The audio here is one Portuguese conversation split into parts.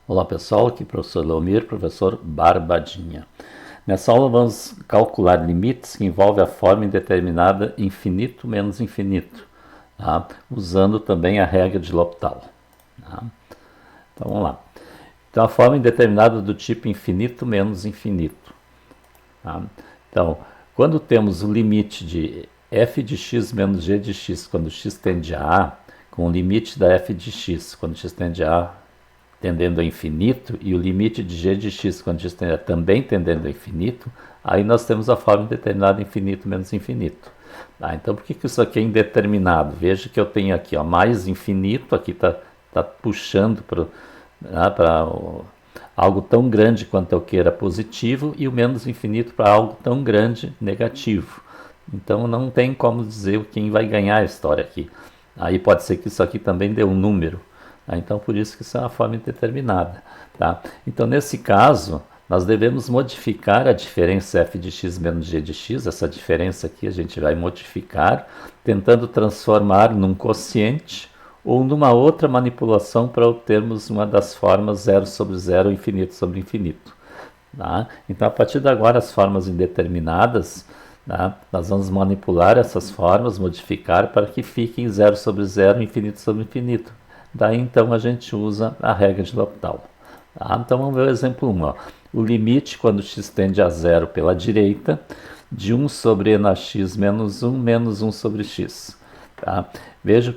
Olá pessoal, aqui é o professor Leomir, professor Barbadinha. Nessa aula vamos calcular limites que envolvem a forma indeterminada infinito menos infinito, tá? Usando também a regra de L'Hopital. Tá? Então vamos lá. Então a forma indeterminada do tipo infinito menos infinito. Tá? Então, quando temos o limite de f de x menos g de x, quando x tende a a, com o limite da f de x, quando x tende a a, tendendo a infinito, e o limite de g de x, quando x tende a também tendendo a infinito, aí nós temos a forma indeterminada infinito menos infinito. Tá? Então, por que isso aqui é indeterminado? Veja que eu tenho aqui ó, mais infinito, aqui está puxando para algo tão grande quanto eu queira positivo, e o menos infinito para algo tão grande negativo. Então não tem como dizer quem vai ganhar a história aqui. Aí pode ser que isso aqui também dê um número. Então por isso que isso é uma forma indeterminada. Tá? Então nesse caso, nós devemos modificar a diferença f de x menos g de x. Essa diferença aqui a gente vai modificar, tentando transformar num quociente ou numa outra manipulação para obtermos uma das formas 0 sobre 0, infinito sobre infinito. Tá? Então, a partir de agora, as formas indeterminadas, tá? Nós vamos manipular essas formas, modificar para que fiquem 0 sobre 0, infinito sobre infinito. Daí, então, a gente usa a regra de L'Hopital. Tá? Então, vamos ver o exemplo 1. Ó. O limite, quando x tende a 0 pela direita, de 1 sobre e na x menos 1 sobre x. Tá? Veja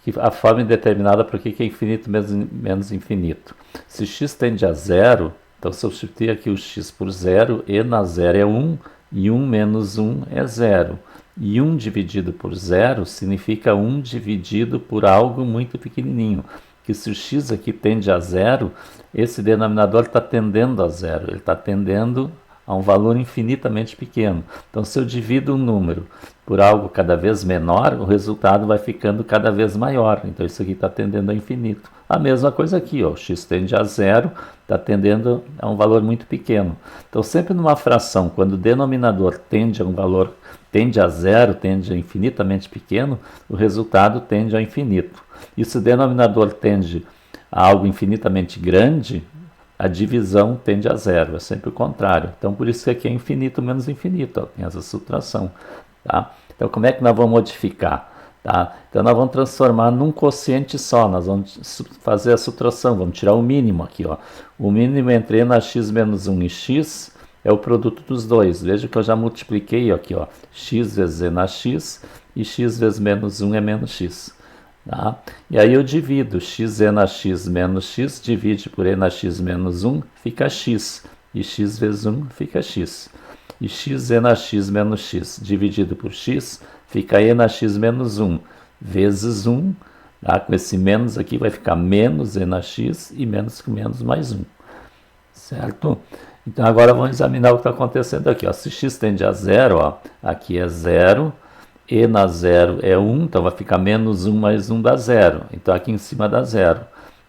que a forma indeterminada para o que é infinito menos infinito. Se x tende a 0, então substituir aqui o x por 0, e na 0 é 1, e 1 menos 1 é 0. E 1 dividido por 0 significa 1 dividido por algo muito pequenininho. Que se o x aqui tende a 0, esse denominador está tendendo a 0, ele está tendendo a um valor infinitamente pequeno. Então, se eu divido um número por algo cada vez menor, o resultado vai ficando cada vez maior. Então, isso aqui está tendendo a infinito. A mesma coisa aqui, ó, o x tende a 0, está tendendo a um valor muito pequeno. Então, sempre numa fração, quando o denominador tende a um valor, tende a 0, tende a infinitamente pequeno, o resultado tende ao infinito. E se o denominador tende a algo infinitamente grande, a divisão tende a 0, é sempre o contrário. Então, por isso que aqui é infinito menos infinito, ó, tem essa subtração. Tá? Então, como é que nós vamos modificar? Tá? Então, nós vamos transformar num quociente só, nós vamos fazer a subtração, vamos tirar o mínimo aqui. Ó. O mínimo entre e na x menos 1 e x é o produto dos dois. Veja que eu já multipliquei aqui, ó, x vezes e na x, e x vezes menos 1 é menos x. Tá? E aí eu divido x e na x menos x, divide por e na x menos 1, fica x. E x vezes 1 fica x. E x e na x menos x, dividido por x, fica e na x menos 1, vezes 1. Tá? Com esse menos aqui vai ficar menos e na x e menos com menos mais 1. Certo? Então agora vamos examinar o que está acontecendo aqui. Ó. Se x tende a 0, ó, aqui é 0. E na 0 é 1, então vai ficar menos 1 mais 1 dá 0. Então aqui em cima dá 0.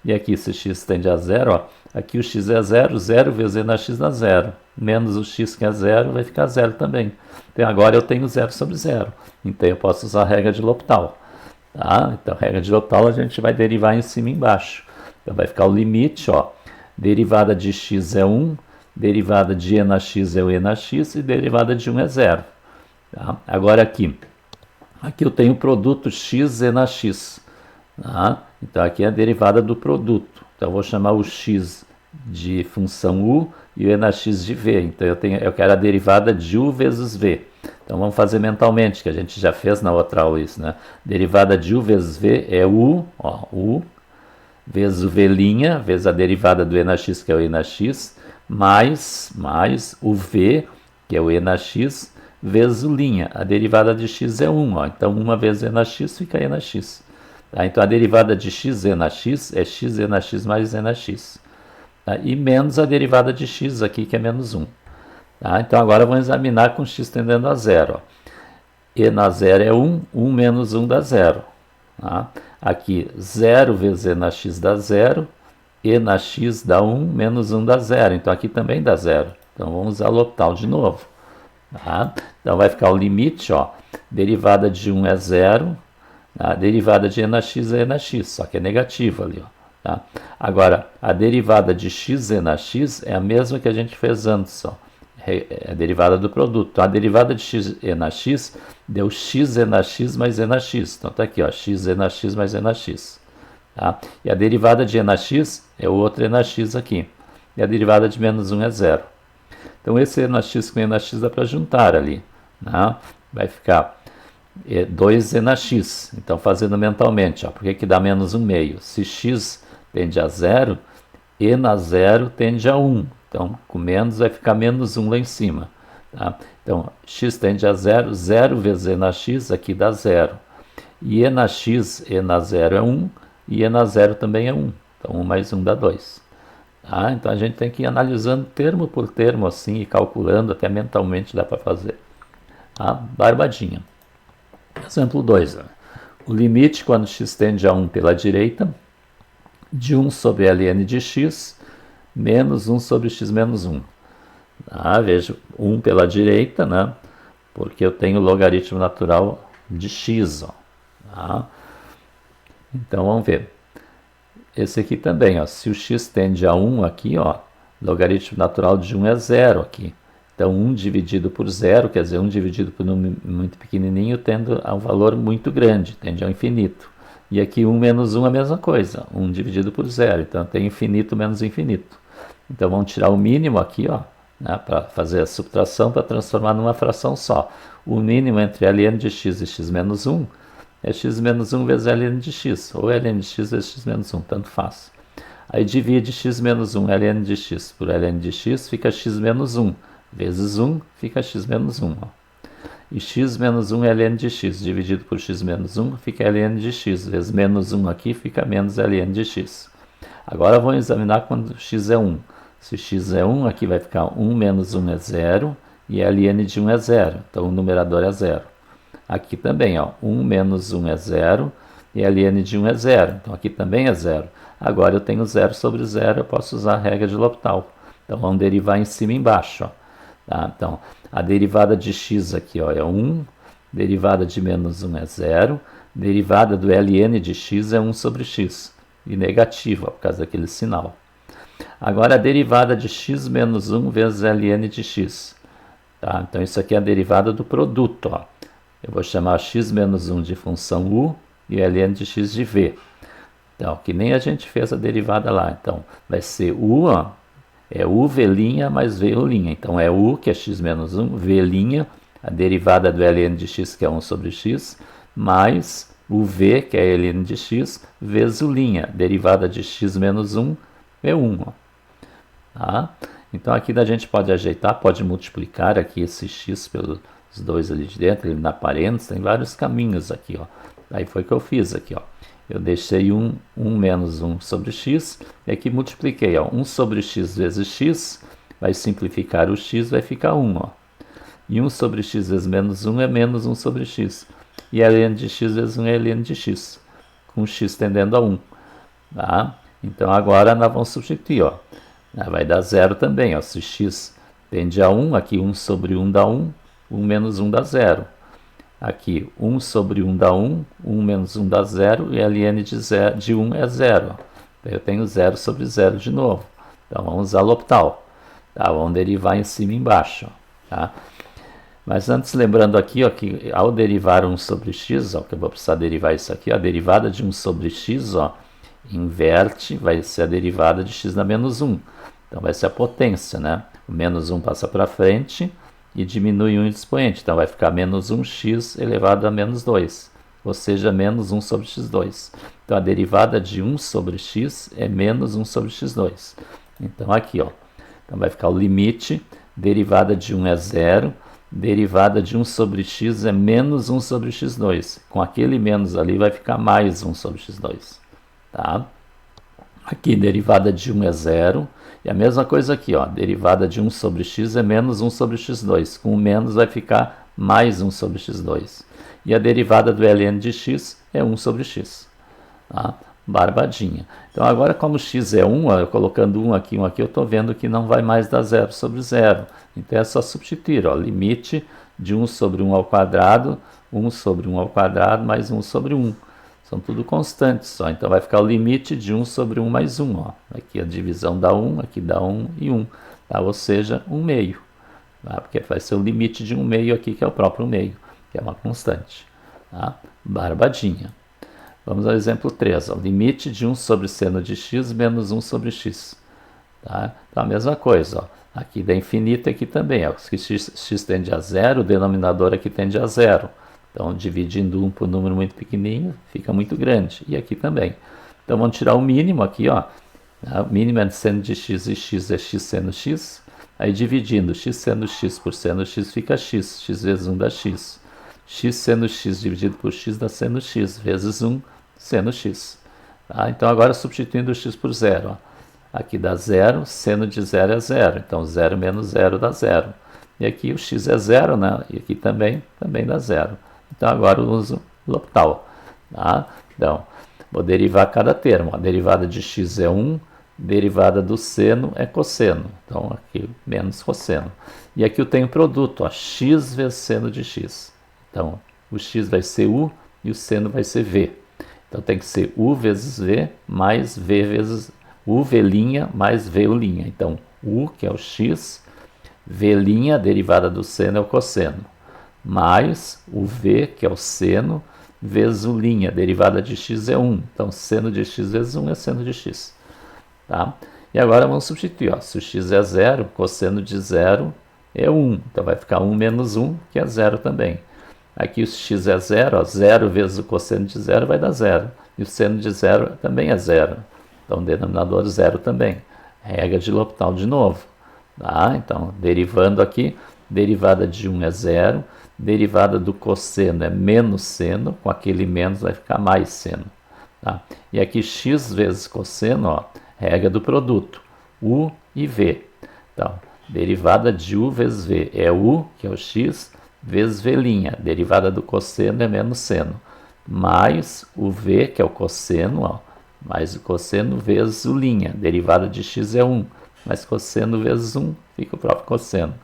E aqui se x tende a 0, ó, aqui o x é 0, 0 vezes e na x dá 0. Menos o x que é 0 vai ficar 0 também. Então agora eu tenho 0 sobre 0. Então eu posso usar a regra de L'Hopital. Tá? Então a regra de L'Hopital a gente vai derivar em cima e embaixo. Então vai ficar o limite, ó, derivada de x é 1, derivada de e na x é o e na x e derivada de 1 é 0. Tá? Agora aqui eu tenho o produto x e na x. Tá? Então aqui é a derivada do produto. Então eu vou chamar o x de função u e o e na x de v. Então eu quero a derivada de u vezes v. Então vamos fazer mentalmente, que a gente já fez na outra aula isso, né? Derivada de u vezes v é u, ó, u vezes o v', vezes a derivada do e na x, que é o e na x, mais o v, que é o e na x, vezes o linha. A derivada de x é 1. Ó. Então, 1 vezes e na x fica e na x. Tá? Então, a derivada de x e na x é x e na x mais e na x. Tá? E menos a derivada de x aqui, que é menos 1. Tá? Então, agora vamos examinar com x tendendo a 0. Ó. E na 0 é 1, 1 menos 1 dá 0. Tá? Aqui, 0 vezes e na x dá 0, e na x dá 1, menos 1 dá 0. Então, aqui também dá 0. Então, vamos usar L'Hopital de novo. Tá? Então vai ficar o limite, ó, derivada de 1 é 0, a derivada de e na x é e na x, só que é negativo ali. Ó, Tá? Agora, a derivada de x e na x é a mesma que a gente fez antes. Ó. É a derivada do produto. A derivada de x e na x deu x e na x mais e na x. Então está aqui, ó, x e na x mais e na x. Tá? E a derivada de e na x é o outro e na x aqui. E a derivada de menos 1 é 0. Então esse e na x com e na x dá para juntar ali. Né? Vai ficar 2e na x. Então fazendo mentalmente, ó, por que dá menos 1 meio? Se x tende a 0, e na 0 tende a 1. Então, com menos vai ficar menos 1 lá em cima. Tá? Então, x tende a 0, 0 vezes e na x, aqui dá 0. E na x, e na 0 é 1, e e na 0 também é 1. Então, 1 mais 1 dá 2. Tá? Então, a gente tem que ir analisando termo por termo assim e calculando, até mentalmente dá para fazer. Tá? Barbadinha. Exemplo 2. O limite quando x tende a 1 pela direita de 1 sobre ln de x menos 1 sobre x menos 1. Ah, veja, 1 pela direita, né? Porque eu tenho o logaritmo natural de x. Ó. Tá? Então, vamos ver. Esse aqui também, ó, se o x tende a 1 aqui, ó, logaritmo natural de 1 é 0 aqui. Então, 1 dividido por 0, quer dizer, 1 dividido por um número muito pequenininho, tende a um valor muito grande, tende ao infinito. E aqui 1 menos 1 é a mesma coisa, 1 dividido por 0, então tem infinito menos infinito. Então vamos tirar o mínimo aqui, ó, né, para fazer a subtração, para transformar numa fração só. O mínimo entre ln de x e x menos 1 é x menos 1 vezes ln de x, ou ln de x vezes x menos 1, tanto faz. Aí divide x menos 1 ln de x por ln de x, fica x menos 1, vezes 1 fica x menos 1, ó. E x menos 1 é ln de x, dividido por x menos 1, fica ln de x, vezes menos 1 aqui, fica menos ln de x. Agora vamos examinar quando x é 1. Se x é 1, aqui vai ficar 1 menos 1 é 0, e ln de 1 é 0, então o numerador é 0. Aqui também, ó, 1 menos 1 é 0, e ln de 1 é 0, então aqui também é 0. Agora eu tenho 0 sobre 0, eu posso usar a regra de L'Hopital. Então vamos derivar em cima e embaixo, ó. Tá? Então, a derivada de x aqui, ó, é 1, derivada de menos 1 é 0, derivada do ln de x é 1 sobre x, e negativo, ó, por causa daquele sinal. Agora, a derivada de x menos 1 vezes ln de x. Tá? Então, isso aqui é a derivada do produto. Ó. Eu vou chamar x menos 1 de função u e ln de x de v. Então, que nem a gente fez a derivada lá. Então, vai ser u, ó, é u v' mais v u'. Então, é u, que é x menos 1, v', a derivada do ln de x, que é 1 sobre x, mais o v, que é ln de x, vezes u'. Derivada de x menos 1 é 1. Ó. Tá? Então, aqui a gente pode ajeitar, pode multiplicar aqui esse x pelos dois ali de dentro, eliminar parênteses, tem vários caminhos aqui. Ó. Aí foi o que eu fiz aqui, ó. Eu deixei 1 menos 1 sobre x, e aqui multipliquei, ó, 1 sobre x vezes x, vai simplificar o x, vai ficar 1, ó. E 1 sobre x vezes menos 1 é menos 1 sobre x. E ln de x vezes 1 é ln de x, com x tendendo a 1. Tá? Então agora nós vamos substituir, ó. Vai dar 0 também, ó. Se x tende a 1, aqui 1 sobre 1 dá 1, 1 menos 1 dá 0. Aqui, 1 sobre 1 dá 1, 1 menos 1 dá 0, e ln de 1 é 0. Então, eu tenho 0 sobre 0 de novo. Então, vamos usar L'Hopital. Tá? Vamos derivar em cima e embaixo. Tá? Mas antes, lembrando aqui, ó, que ao derivar 1 sobre x, ó, que eu vou precisar derivar isso aqui, ó, a derivada de 1 sobre x, ó, inverte, vai ser a derivada de x na menos 1. Então, vai ser a potência, né? O menos 1 passa para frente e diminui 1 expoente. Então, vai ficar menos 1x elevado a menos 2, ou seja, menos 1 sobre x2. Então, a derivada de 1 sobre x é menos 1 sobre x2. Então, aqui, ó. Então, vai ficar o limite, derivada de 1 é 0, derivada de 1 sobre x é menos 1 sobre x2. Com aquele menos ali, vai ficar mais 1 sobre x2. Tá? Aqui, derivada de 1 é 0. E a mesma coisa aqui, ó, derivada de 1 sobre x é menos 1 sobre x2. Com o menos vai ficar mais 1 sobre x2. E a derivada do ln de x é 1 sobre x. Tá? Barbadinha. Então agora, como x é 1, ó, eu colocando 1 aqui, eu estou vendo que não vai mais dar 0 sobre 0. Então é só substituir, ó, limite de 1 sobre 1 ao quadrado, 1 sobre 1 ao quadrado mais 1 sobre 1. são tudo constantes só. Então vai ficar o limite de 1 sobre 1 mais 1. Ó. Aqui a divisão dá 1, aqui dá 1 e 1. Tá? Ou seja, 1 meio. Tá? Porque vai ser o limite de 1 meio aqui, que é o próprio meio, que é uma constante. Tá? Barbadinha. Vamos ao exemplo 3. Ó. Limite de 1 sobre seno de x menos 1 sobre x. Tá? Então a mesma coisa. Ó. Aqui dá infinito, aqui também. Ó. Se x tende a 0, o denominador aqui tende a 0. Então, dividindo 1 por um número muito pequenininho, fica muito grande. E aqui também. Então, vamos tirar o mínimo aqui, ó. O mínimo é seno de x e x é x seno x. Aí, dividindo x seno x por seno x, fica x. X vezes 1 dá x. X seno x dividido por x dá seno x, vezes 1 seno x. Tá? Então, agora substituindo o x por 0. Ó. Aqui dá 0, seno de 0 é 0. Então, 0 menos 0 dá 0. E aqui o x é 0, né? E aqui também dá 0. Então, agora eu uso L'Hopital. Tá? Então, vou derivar cada termo. A derivada de x é 1, derivada do seno é cosseno. Então, aqui menos cosseno. E aqui eu tenho produto, ó, x vezes seno de x. Então, o x vai ser u e o seno vai ser v. Então, tem que ser u vezes v mais v vezes u v' mais v u'. Então, u, que é o x, v', a derivada do seno é o cosseno, mais o v, que é o seno, vezes u', a derivada de x é 1. Então, seno de x vezes 1 é seno de x. Tá? E agora vamos substituir. Ó. Se o x é 0, cosseno de 0 é 1. Então, vai ficar 1 menos 1, que é 0 também. Aqui o x é 0, ó, 0 vezes o cosseno de 0 vai dar 0. E o seno de 0 também é 0. Então, denominador 0 também. Regra de L'Hopital de novo. Tá? Então, derivando aqui, derivada de 1 é 0, derivada do cosseno é menos seno, com aquele menos vai ficar mais seno. Tá? E aqui x vezes cosseno, ó, regra do produto, u e v. Então, derivada de u vezes v é u, que é o x, vezes v', derivada do cosseno é menos seno, mais o v, que é o cosseno, ó, mais o cosseno vezes u', derivada de x é 1, mais cosseno vezes 1, fica o próprio cosseno.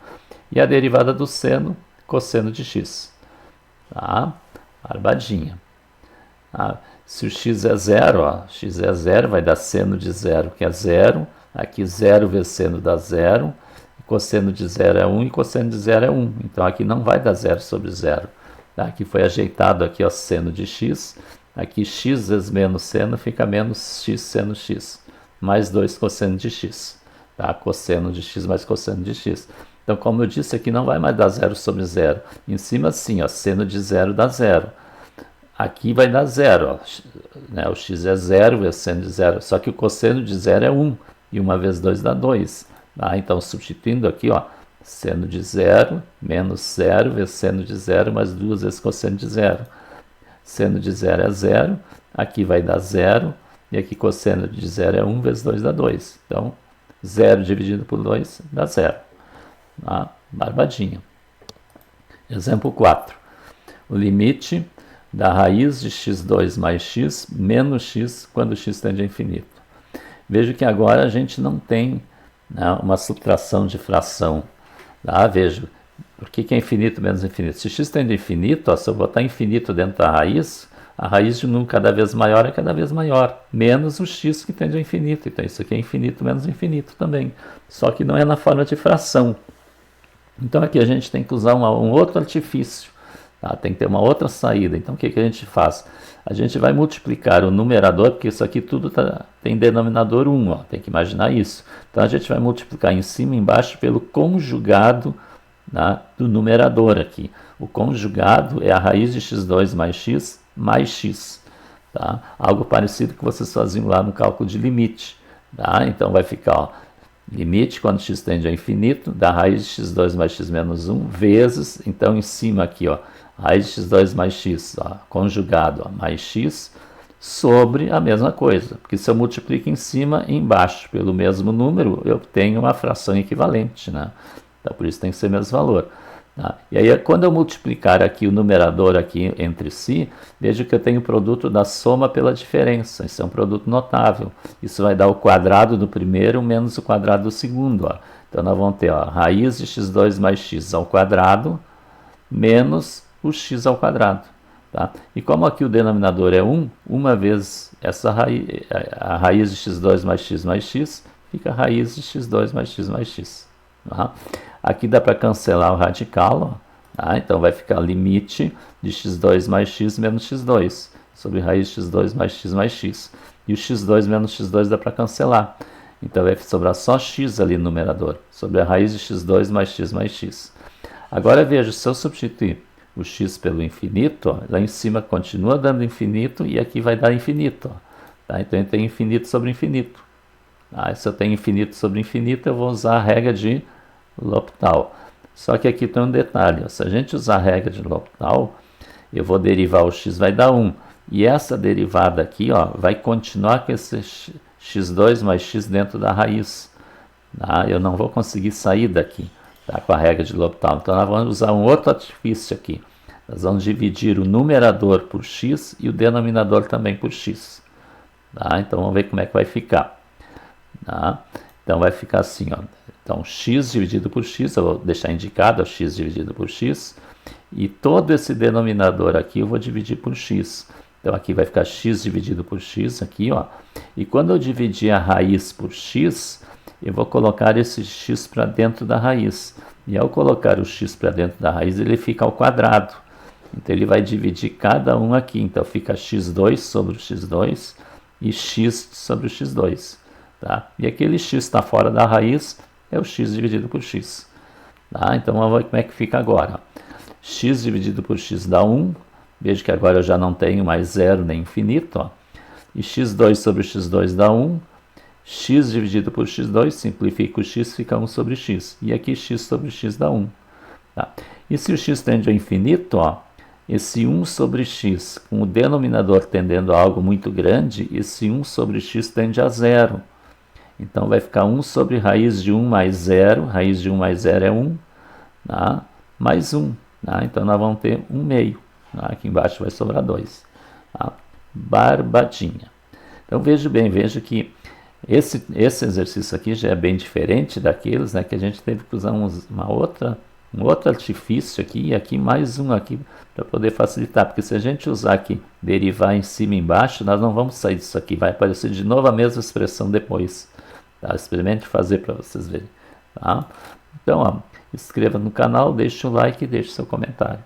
E a derivada do seno, cosseno de x. Tá? Barbadinha. Tá? Se o x é 0, ó, x é 0, vai dar seno de 0, que é 0. Aqui 0 vezes seno dá 0. Cosseno de 0 é 1 e cosseno de 0 é 1. Então aqui não vai dar 0 sobre 0. Tá? Aqui foi ajeitado aqui, ó, seno de x. Aqui x vezes menos seno fica menos x seno x. Mais 2 cosseno de x. Tá? Cosseno de x mais cosseno de x. Então, como eu disse, aqui não vai mais dar 0 sobre 0. Em cima, sim, ó, seno de 0 dá 0. Aqui vai dar 0. Ó, né? O x é 0 vezes seno de 0. Só que o cosseno de 0 é 1. E 1 vezes 2 dá 2. Tá? Então, substituindo aqui, ó, seno de 0 menos 0 vezes seno de 0 mais 2 vezes cosseno de 0. Seno de 0 é 0. Aqui vai dar 0. E aqui cosseno de 0 é 1 vezes 2 dá 2. Então, 0 dividido por 2 dá 0. Tá? Barbadinha. Exemplo 4. O limite da raiz de x2 mais x menos x quando x tende a infinito. Veja que agora a gente não tem, né, uma subtração de fração. Tá? Veja, por que é infinito menos infinito? Se x tende a infinito, ó, se eu botar infinito dentro da raiz, a raiz de um número cada vez maior é cada vez maior, menos o x que tende a infinito. Então isso aqui é infinito menos infinito também, só que não é na forma de fração. Então aqui a gente tem que usar um outro artifício, tá? Tem que ter uma outra saída. Então o que a gente faz? A gente vai multiplicar o numerador, porque isso aqui tudo tem denominador 1, ó, tem que imaginar isso. Então a gente vai multiplicar em cima e embaixo pelo conjugado, né, do numerador aqui. O conjugado é a raiz de x2 mais x. Tá? Algo parecido que vocês faziam lá no cálculo de limite. Tá? Então vai ficar, ó, limite quando x tende a infinito, da raiz de x2 mais x menos 1, vezes, então em cima aqui, ó, raiz de x2 mais x, ó, conjugado, ó, mais x, sobre a mesma coisa. Porque se eu multiplico em cima e embaixo pelo mesmo número, eu tenho uma fração equivalente, né? Então por isso tem que ser o mesmo valor. Tá? E aí quando eu multiplicar aqui o numerador aqui entre si, veja que eu tenho o produto da soma pela diferença. Isso é um produto notável. Isso vai dar o quadrado do primeiro menos o quadrado do segundo. Ó. Então nós vamos ter, ó, raiz de x2 mais x ao quadrado menos o x ao quadrado. Tá? E como aqui o denominador é 1, uma vez essa raiz, a raiz de x2 mais x, fica a raiz de x2 mais x. Tá? Aqui dá para cancelar o radical, ó, tá? Então vai ficar limite de x2 mais x menos x2, sobre raiz de x2 mais x. E o x2 menos x2 dá para cancelar. Então vai sobrar só x ali no numerador, sobre a raiz de x2 mais x. Agora veja, se eu substituir o x pelo infinito, ó, lá em cima continua dando infinito e aqui vai dar infinito. Ó, tá? Então eu tenho infinito sobre infinito. Ah, se eu tenho infinito sobre infinito, eu vou usar a regra de L'Hopital. Só que aqui tem um detalhe. Ó, se a gente usar a regra de L'Hopital, eu vou derivar o x, vai dar 1. E essa derivada aqui, ó, vai continuar com esse x2 mais x dentro da raiz. Tá? Eu não vou conseguir sair daqui. Tá, com a regra de L'Hopital. Então nós vamos usar um outro artifício aqui. Nós vamos dividir o numerador por x e o denominador também por x. Tá? Então vamos ver como é que vai ficar. Tá? Então vai ficar assim, ó. Então x dividido por x, eu vou deixar indicado ó, x dividido por x. E todo esse denominador aqui eu vou dividir por x. Então aqui vai ficar x dividido por x aqui, ó. E quando eu dividir a raiz por x, eu vou colocar esse x para dentro da raiz. E ao colocar o x para dentro da raiz, ele fica ao quadrado. Então ele vai dividir cada um aqui. Então fica x2 sobre o x2 e x sobre o x2. Tá? E aquele x está fora da raiz, é o x dividido por x. Tá? Então vamos ver como é que fica agora. X dividido por x dá 1. Veja que agora eu já não tenho mais zero nem infinito. Ó. E x2 sobre x2 dá 1. X dividido por x2, simplifica o x, fica 1 sobre x. E aqui x sobre x dá 1. Tá? E se o x tende ao infinito, ó, esse 1 sobre x, com o denominador tendendo a algo muito grande, esse 1 sobre x tende a zero. Então vai ficar 1 sobre raiz de 1 mais 0. Raiz de 1 mais 0 é 1. Tá? Mais 1. Tá? Então nós vamos ter 1 meio. Tá? Aqui embaixo vai sobrar 2. Tá? Barbadinha. Então veja bem, veja que esse exercício aqui já é bem diferente daqueles, né, que a gente teve que usar um outro artifício aqui e aqui mais um aqui para poder facilitar, porque se a gente usar aqui derivar em cima e embaixo, nós não vamos sair disso aqui, vai aparecer de novo a mesma expressão depois. Tá? Experimente fazer para vocês verem. Tá? Então, ó, inscreva no canal, deixe o like e deixe seu comentário.